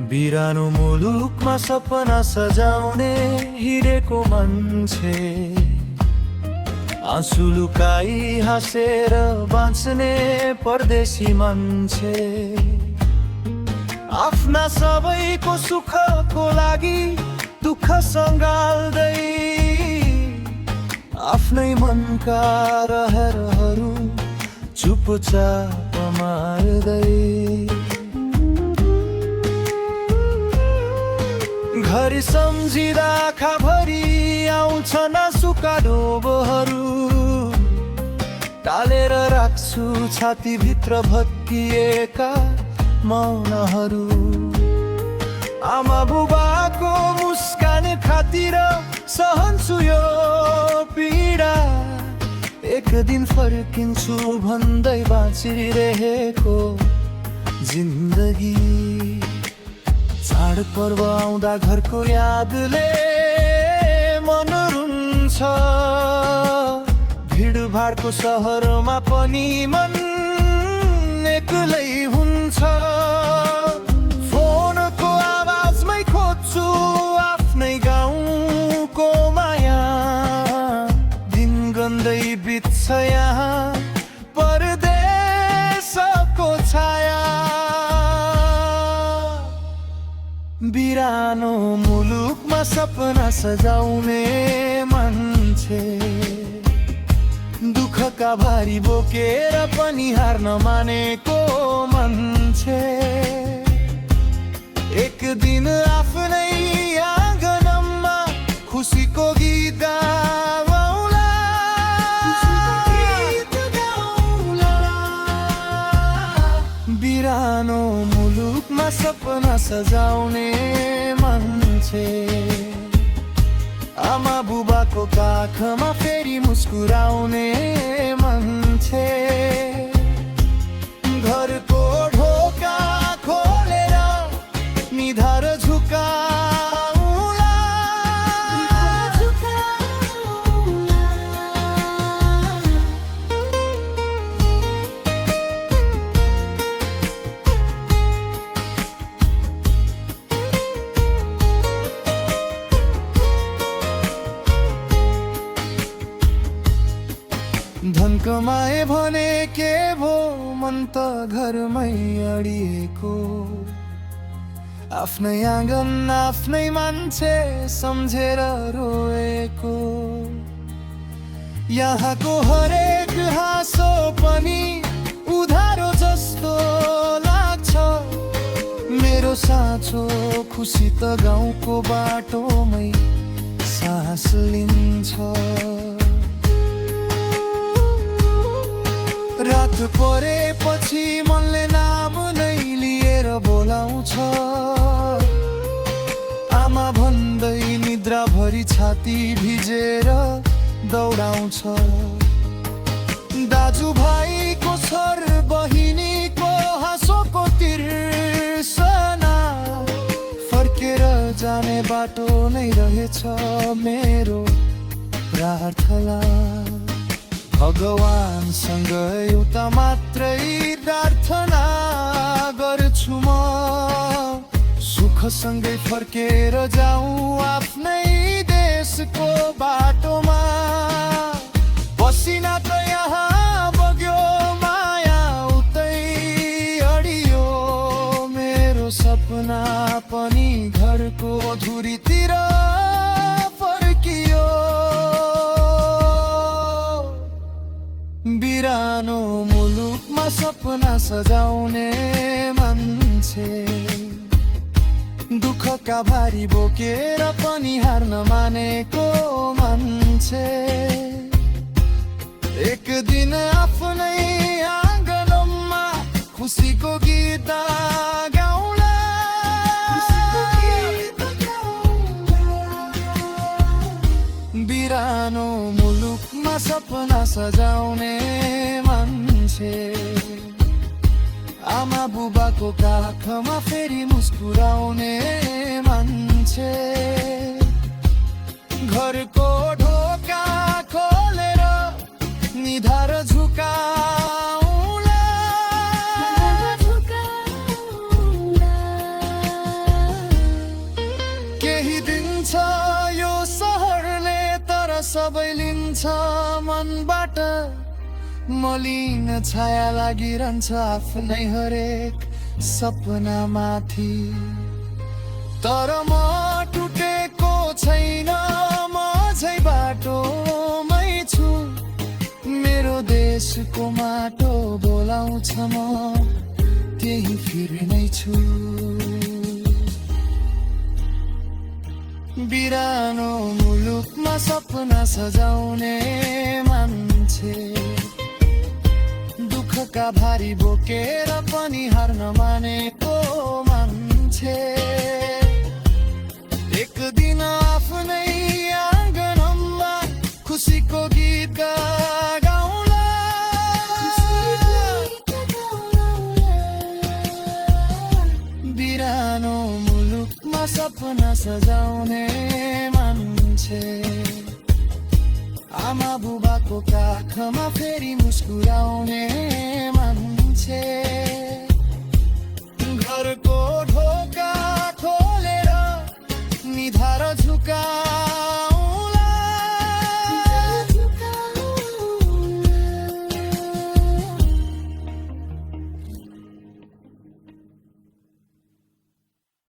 बिरानो मुलुकमा सपना सजाउने हिँडेको मान्छे, आँसु लुकाई हाँसेर बाँच्ने परदेशी मान्छे, आफ्ना सबैको सुखको लागि दुःख सँगाल्दै, आफ्नै मनका रहरहरू चुपचाप मार्दै, घरि सम्झिँदा आँखाभरि आउँछन् आँसुका डोबहरू, टालेर राख्छु छातीभित्र भत्किएका मौनहरू। आमा बुबाको मुस्कान खातिर सहन्छु यो पीडा, एक दिन फर्किन्छु भन्दै बाँचिरहेको जिन्दगी। चाडपर्व आउँदा घरको यादले मन रुन्छ, भिडभाडको सहरमा पनि मन एक्लै हुन्छ। फोनको आवाजमै खोज्छु आफ्नै गाउँको माया, दिन गन्दै बित्छ यहाँ परदेशको छाया। बिरानो मुलुकमा सपना सजाउने मान्छे, दुःखका भारी बोकेर पनि हार नमानेको मान्छे, एक दिन आफ्नै आँगनमा खुसीको गीत गाउला। बिरानो मुलुकमा सपना सजाउने मान्छे, आमा बुबाको काखमा फेरि मुस्कुराउने मान्छे, घरको ढोका खोलेर निधार झुकाउला। धन कमाए भने के भो, मन त घरमै अडिएको, आफ्नै आँगन आफ्नै मान्छे सम्झेर रोएको। यहाँको हरेक हाँसो पनि उधारो जस्तो लाग्छ, मेरो साँचो खुसी त गाउँको बाटोमै सास लिन्छ। रात परेपछि मनले नाम नै लिएर बोलाउँछ, आमा भन्दै निद्राभरि छाती भिजेर दौडाउँछ। दाजुभाइको छोर बहिनीको हाँसोको तिर्सना, फर्केर जाने बाटो नै रहेछ मेरो प्रार्थना। भगवानसँग एउटा मात्रै प्रार्थना गर्छु म, सुखसँगै फर्केर जाउँ आफ्नै देशको बाटोमा। पसिना त यहाँ बग्यो माया उतै अडियो, मेरो सपना पनि घरको धुरीतिर फर्कियो। बिरानो मुलुकमा सपना सजाउने मान्छे, दुःखका भारी बोकेर पनि हार नमानेको मान्छे, एक दिन आफ्नै आँगनमा खुसीको गीत गाउला। बिरानो मुलुकमा सपना सजाउने मान्छे, आमा बुबाको काखमा फेरि मुस्कुराउने मान्छे, घरको ढोका खोलेर निधार झुकाउला। सबै लिन्छ मनबाट, मलिन छाया लागिरहन्छ आफ्नै हरेक सपनामाथि। तर म टुटेको छैन, म अझै बाटोमै छु। मेरो देशको माटो बोलाउँछ, म त्यही फिर्नै छु। बिरानो मुलुकमा सपना सजाउने मान्छे, दुःखका भारी बोकेर पनि हार नमानेको मान्छे। एक दिन आफ्नै आँगनमा खुसीको गीत गाउँला, बिरानो मुलुकमा सपना सजाउने मान्छे। आमा बुबाको काखमा फेरि मुस्कुराउने मान्छे। घरको ढोका खोलेर निधार झुका